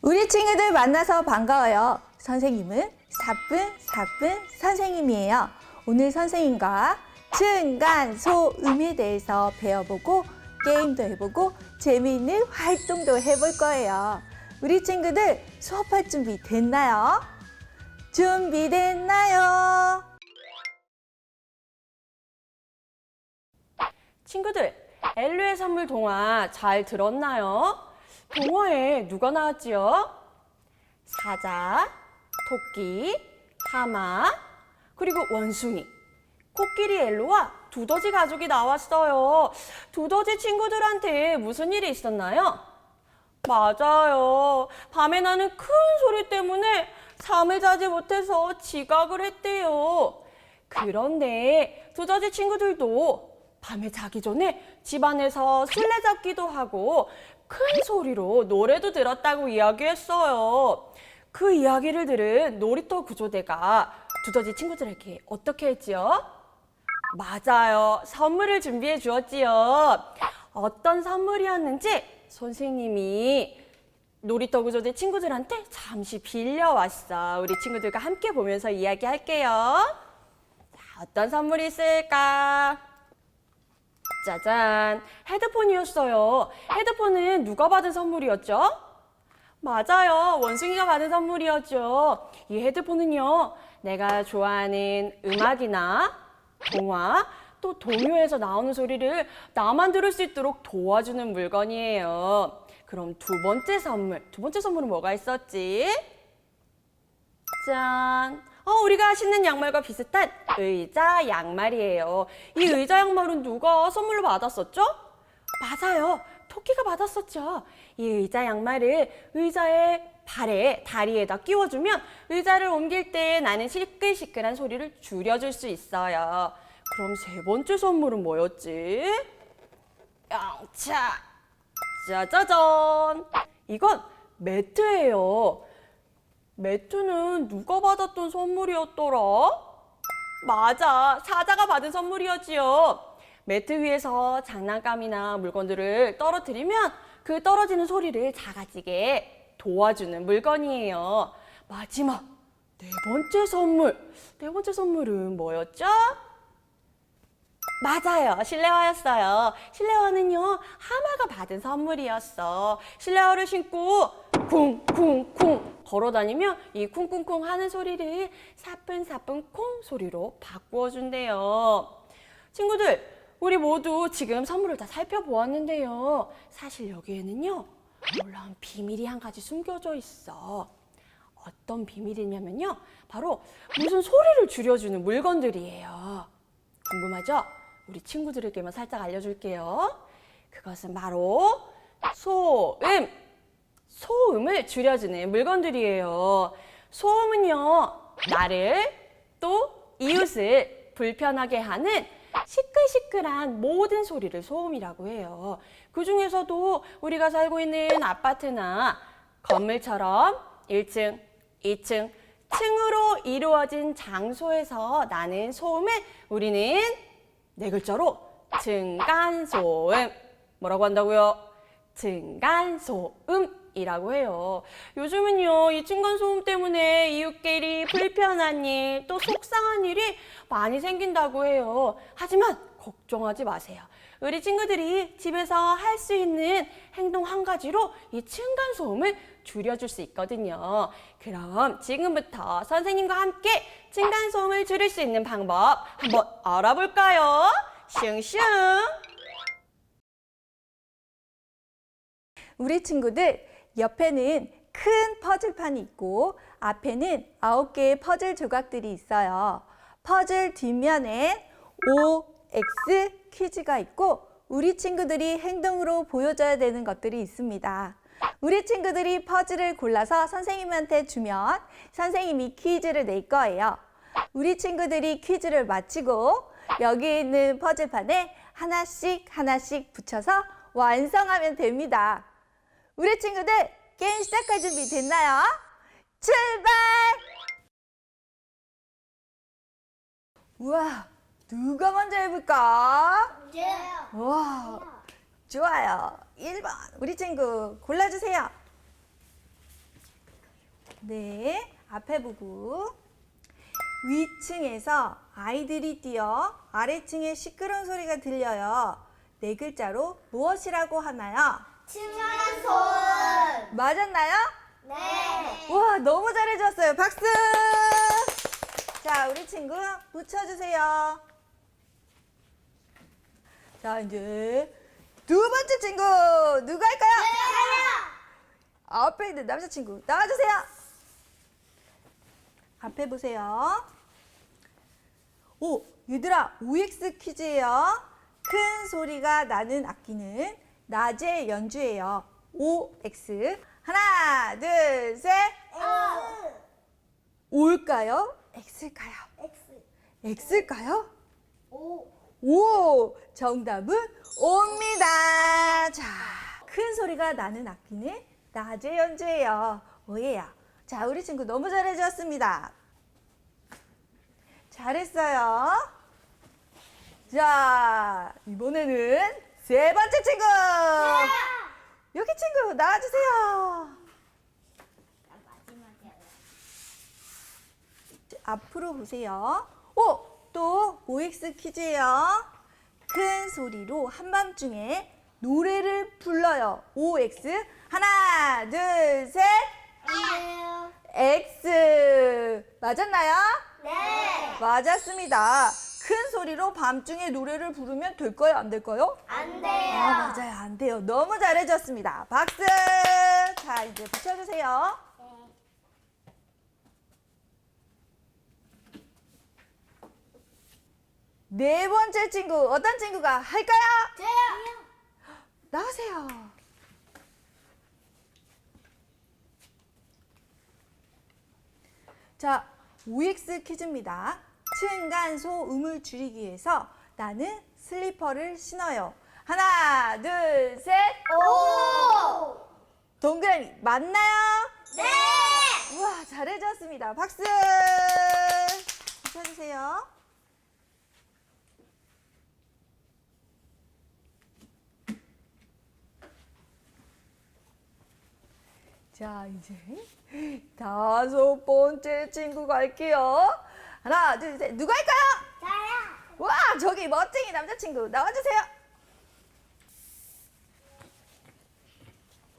우리 친구들 만나서 반가워요. 선생님은 사뿐 선생님이에요. 오늘 선생님과 층간소음에 대해서 배워보고 게임도 해보고 재미있는 활동도 해볼 거예요. 우리 친구들 수업할 준비 됐나요? 준비됐나요? 친구들, 엘루의 선물 동화 잘 들었나요? 동화에 누가 나왔지요? 사자, 토끼, 하마, 그리고 원숭이, 코끼리 엘루와 두더지 가족이 나왔어요. 두더지 친구들한테 무슨 일이 있었나요? 맞아요. 밤에 나는 큰 소리 때문에 잠을 자지 못해서 지각을 했대요. 그런데 두더지 친구들도 밤에 자기 전에 집안에서 술래잡기도 하고 큰 소리로 노래도 들었다고 이야기했어요. 그 이야기를 들은 놀이터 구조대가 두더지 친구들에게 어떻게 했지요? 맞아요. 선물을 준비해 주었지요. 어떤 선물이었는지 선생님이 놀이터 구조대 친구들한테 잠시 빌려왔어. 우리 친구들과 함께 보면서 이야기할게요. 자, 어떤 선물이 있을까? 짜잔, 헤드폰이었어요. 헤드폰은 누가 받은 선물이었죠? 맞아요, 원숭이가 받은 선물이었죠. 이 헤드폰은요, 내가 좋아하는 음악이나 동화, 또 동요에서 나오는 소리를 나만 들을 수 있도록 도와주는 물건이에요. 그럼 두 번째 선물은 뭐가 있었지? 짠! 우리가 신는 양말과 비슷한 의자 양말이에요. 이 의자 양말은 누가 선물로 받았었죠? 맞아요. 토끼가 받았었죠. 이 의자 양말을 의자의 발에, 다리에다 끼워주면 의자를 옮길 때 나는 시끌시끌한 소리를 줄여줄 수 있어요. 그럼 세 번째 선물은 뭐였지? 영차! 짜자잔! 이건 매트예요. 매트는 누가 받았던 선물이었더라? 맞아, 사자가 받은 선물이었지요. 매트 위에서 장난감이나 물건들을 떨어뜨리면 그 떨어지는 소리를 작아지게 도와주는 물건이에요. 마지막 네 번째 선물은 뭐였죠? 맞아요, 실내화였어요. 실내화는요, 하마가 받은 선물이었어. 실내화를 신고 쿵쿵쿵 걸어다니면 이 쿵쿵쿵 하는 소리를 사뿐사뿐 콩 소리로 바꾸어준대요. 친구들, 우리 모두 지금 선물을 다 살펴보았는데요. 사실 여기에는요, 놀라운 비밀이 한 가지 숨겨져 있어. 어떤 비밀이냐면요, 바로 무슨 소리를 줄여주는 물건들이에요. 궁금하죠? 우리 친구들에게만 살짝 알려줄게요. 그것은 바로 소음! 소음을 줄여주는 물건들이에요. 소음은요, 나를 또 이웃을 불편하게 하는 시끌시끌한 모든 소리를 소음이라고 해요. 그 중에서도 우리가 살고 있는 아파트나 건물처럼 1층, 2층, 층으로 이루어진 장소에서 나는 소음을 우리는 네 글자로 층간소음. 뭐라고 한다고요? 층간소음이라고 해요. 요즘은요, 이 층간소음 때문에 이웃끼리 불편한 일, 또 속상한 일이 많이 생긴다고 해요. 하지만 걱정하지 마세요. 우리 친구들이 집에서 할 수 있는 행동 한 가지로 이 층간소음을 줄여줄 수 있거든요. 그럼 지금부터 선생님과 함께 층간소음을 줄일 수 있는 방법 한번 알아볼까요? 슝슝! 우리 친구들 옆에는 큰 퍼즐판이 있고 앞에는 9개의 퍼즐 조각들이 있어요. 퍼즐 뒷면엔 OX 퀴즈가 있고 우리 친구들이 행동으로 보여줘야 되는 것들이 있습니다. 우리 친구들이 퍼즐을 골라서 선생님한테 주면 선생님이 퀴즈를 낼 거예요. 우리 친구들이 퀴즈를 마치고 여기 있는 퍼즐판에 하나씩 붙여서 완성하면 됩니다. 우리 친구들 게임 시작할 준비 됐나요? 출발! 우와, 누가 먼저 해볼까? 와, 좋아요. 1번 우리 친구 골라주세요. 네, 앞에 보고. 위층에서 아이들이 뛰어 아래층에 시끄러운 소리가 들려요. 네 글자로 무엇이라고 하나요? 층간소음. 맞았나요? 네. 와, 너무 잘해줬어요. 박수! 자, 우리 친구 붙여주세요. 자, 이제 두 번째 친구 누가 할까요? 앞에 있는 남자친구 나와주세요. 앞에 보세요. 오, 얘들아, OX 퀴즈예요. 큰 소리가 나는 악기는 낮에 연주해요. OX. 하나, 둘, 셋. 올까요? X일까요? X일까요? 오, 정답은 옵니다. 자, 큰 소리가 나는 악기는 낮에 연주해요. 오예요. 자, 우리 친구 너무 잘해주었습니다. 잘했어요. 자, 이번에는 세 번째 친구. 여기 친구 나와주세요. 앞으로 보세요. 오, 또 OX 퀴즈예요. 큰 소리로 한밤중에 노래를 불러요. OX. 하나, 둘, 셋. X. 맞았나요? 네. 맞았습니다. 큰 소리로 밤중에 노래를 부르면 될까요? 안 될까요? 안 돼요. 아, 맞아요. 안 돼요. 너무 잘해줬습니다. 박수! 자, 이제 붙여주세요. 네 번째 친구, 어떤 친구가 할까요? 저요. 나오세요. 자, OX 퀴즈입니다. 층간소음을 줄이기 위해서 나는 슬리퍼를 신어요. 하나, 둘, 셋. 오. 동그라미 맞나요? 네. 우와, 잘해줬습니다. 박수! 붙여주세요. 자, 이제 다섯 번째 친구 갈게요. 하나, 둘, 셋. 누가 할까요? 저요. 와, 저기 멋쟁이 남자친구 나와주세요.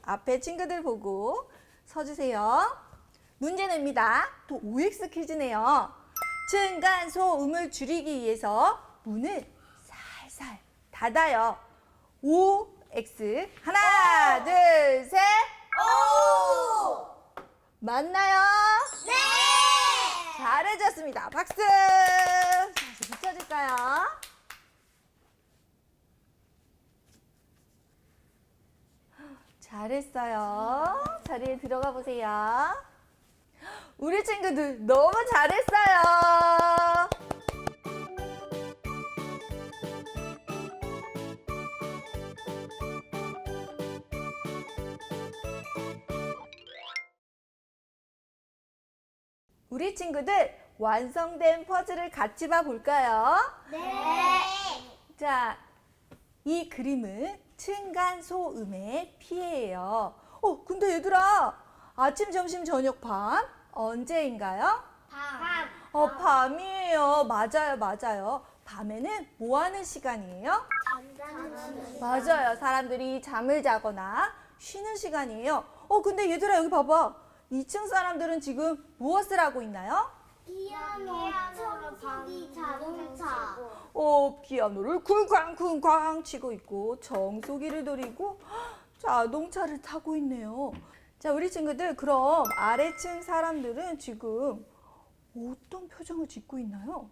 앞에 친구들 보고 서주세요. 문제 냅니다. 또 OX 퀴즈네요. 층간소음을 줄이기 위해서 문을 살살 닫아요. OX. 하나, 둘, 셋. 오. 맞나요? 네. 잘해줬습니다. 박수! 자, 이제 붙여줄까요? 잘했어요. 자리에 들어가 보세요. 우리 친구들 너무 잘했어요. 우리 친구들 완성된 퍼즐을 같이 봐볼까요? 네. 자, 이 그림은 층간소음의 피해예요. 근데 얘들아, 아침, 점심, 저녁, 밤 언제인가요? 밤. 밤이에요. 맞아요, 맞아요. 밤에는 뭐 하는 시간이에요? 잠자는 맞아요. 사람들이 잠을 자거나 쉬는 시간이에요. 근데 얘들아, 여기 봐봐. 2층 사람들은 지금 무엇을 하고 있나요? 피아노, 청소기, 자동차. 피아노를 쿵쾅쿵쾅 치고 있고 청소기를 돌리고 자동차를 타고 있네요. 자, 우리 친구들 그럼 아래층 사람들은 지금 어떤 표정을 짓고 있나요?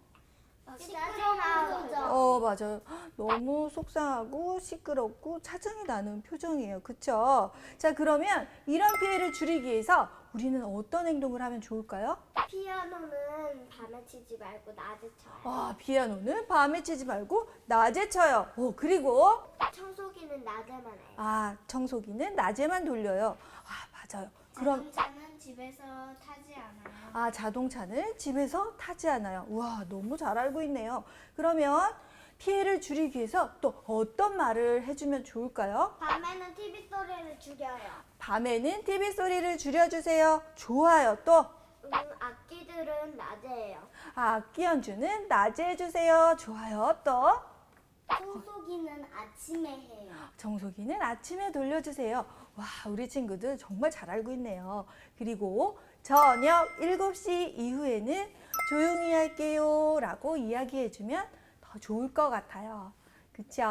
시끄러워. 맞아요. 너무 속상하고 시끄럽고 짜증이 나는 표정이에요. 그쵸? 자, 그러면 이런 피해를 줄이기 위해서 우리는 어떤 행동을 하면 좋을까요? 피아노는 밤에 치지 말고 낮에 쳐요. 피아노는 밤에 치지 말고 낮에 쳐요. 그리고 청소기는 낮에만 해요. 청소기는 낮에만 돌려요. 맞아요. 그럼 자동차는 집에서 타지 않아요. 자동차는 집에서 타지 않아요. 우와, 너무 잘 알고 있네요. 그러면 피해를 줄이기 위해서 또 어떤 말을 해주면 좋을까요? 밤에는 TV 소리를 줄여요. 밤에는 TV 소리를 줄여주세요. 좋아요. 또 악기들은 낮에 해요. 악기 연주는 낮에 해주세요. 좋아요. 또 청소기는 아침에 해요. 청소기는 아침에 돌려주세요. 와, 우리 친구들 정말 잘 알고 있네요. 그리고 저녁 7시 이후에는 조용히 할게요 라고 이야기해주면 더 좋을 것 같아요. 그쵸?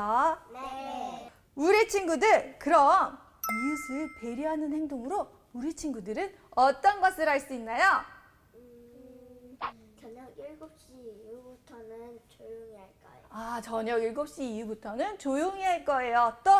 네. 우리 친구들, 그럼 이웃을 배려하는 행동으로 우리 친구들은 어떤 것을 할 수 있나요? 저녁 7시 이후부터는 조용히 할 거예요. 아, 저녁 7시 이후부터는 조용히 할 거예요. 또?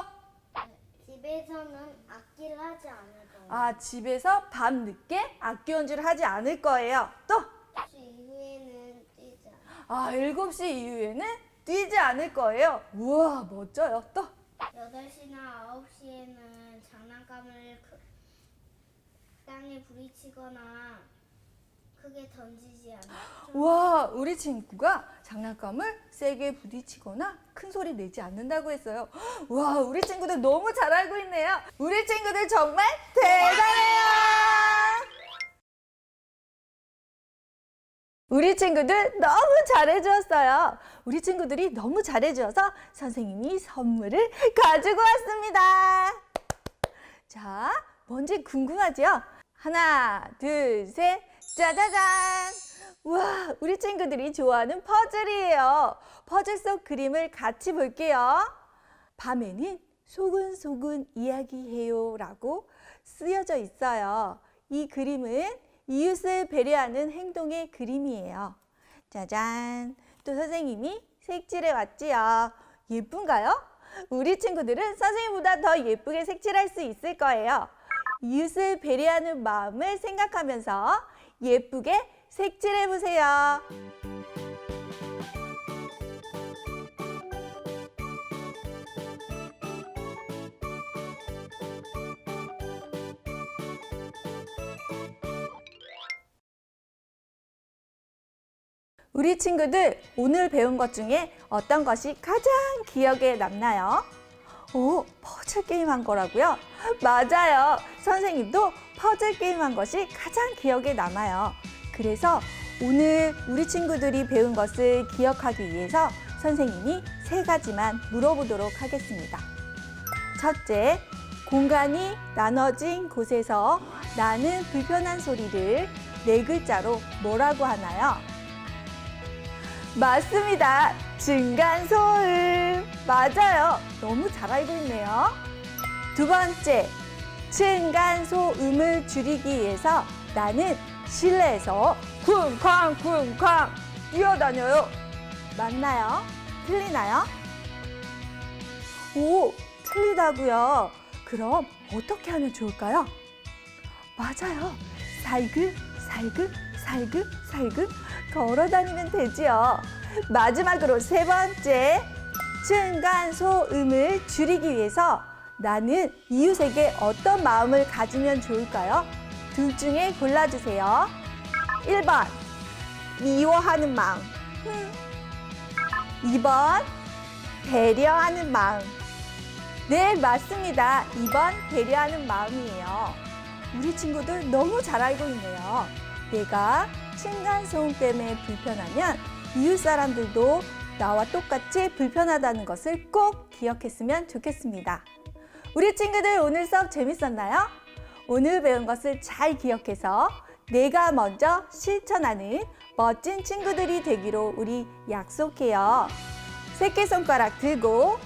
집에서는 악기를 하지 않을 거예요. 아, 집에서 밤 늦게 악기 연주를 하지 않을 거예요. 또? 7시 이후에는 뛰지 않아요. 아, 7시 이후에는 뛰지 않을 거예요. 우와, 멋져요. 또? 8시나 9시에는 장난감을 땅에 부딪히거나 크게 던지지 않아요. 와, 우리 친구가 장난감을 세게 부딪히거나 큰 소리 내지 않는다고 했어요. 와, 우리 친구들 너무 잘 알고 있네요. 우리 친구들 정말 대단해요. 우리 친구들 너무 잘해주었어요. 우리 친구들이 너무 잘해주어서 선생님이 선물을 가지고 왔습니다. 자, 뭔지 궁금하죠? 하나, 둘, 셋, 짜자잔! 우와, 우리 친구들이 좋아하는 퍼즐이에요. 퍼즐 속 그림을 같이 볼게요. 밤에는 소근소근 이야기해요 라고 쓰여져 있어요. 이 그림은 이웃을 배려하는 행동의 그림이에요. 짜잔! 또 선생님이 색칠해 왔지요. 예쁜가요? 우리 친구들은 선생님보다 더 예쁘게 색칠할 수 있을 거예요. 이웃을 배려하는 마음을 생각하면서 예쁘게 색칠해 보세요. 우리 친구들 오늘 배운 것 중에 어떤 것이 가장 기억에 남나요? 오, 퍼즐 게임 한 거라고요? 맞아요. 선생님도 퍼즐 게임 한 것이 가장 기억에 남아요. 그래서 오늘 우리 친구들이 배운 것을 기억하기 위해서 선생님이 3가지만 물어보도록 하겠습니다. 첫째, 공간이 나눠진 곳에서 나는 불편한 소리를 4글자로 뭐라고 하나요? 맞습니다. 층간소음. 맞아요. 너무 잘 알고 있네요. 두 번째, 층간소음을 줄이기 위해서 나는 실내에서 쿵쾅쿵쾅 뛰어다녀요. 맞나요? 틀리나요? 오, 틀리다고요. 그럼 어떻게 하면 좋을까요? 맞아요. 살금살금 살금 걸어다니면 되지요. 마지막으로 3번째, 층간소음을 줄이기 위해서 나는 이웃에게 어떤 마음을 가지면 좋을까요? 둘 중에 골라주세요. 1번, 미워하는 마음. 2번, 배려하는 마음. 네, 맞습니다. 2번, 배려하는 마음이에요. 우리 친구들 너무 잘 알고 있네요. 내가 층간소음 때문에 불편하면 이웃 사람들도 나와 똑같이 불편하다는 것을 꼭 기억했으면 좋겠습니다. 우리 친구들 오늘 수업 재밌었나요? 오늘 배운 것을 잘 기억해서 내가 먼저 실천하는 멋진 친구들이 되기로 우리 약속해요. 새끼손가락 들고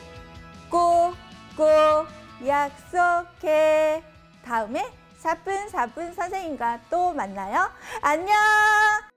꼭꼭 약속해. 다음에 사뿐사뿐 선생님과 또 만나요. 안녕!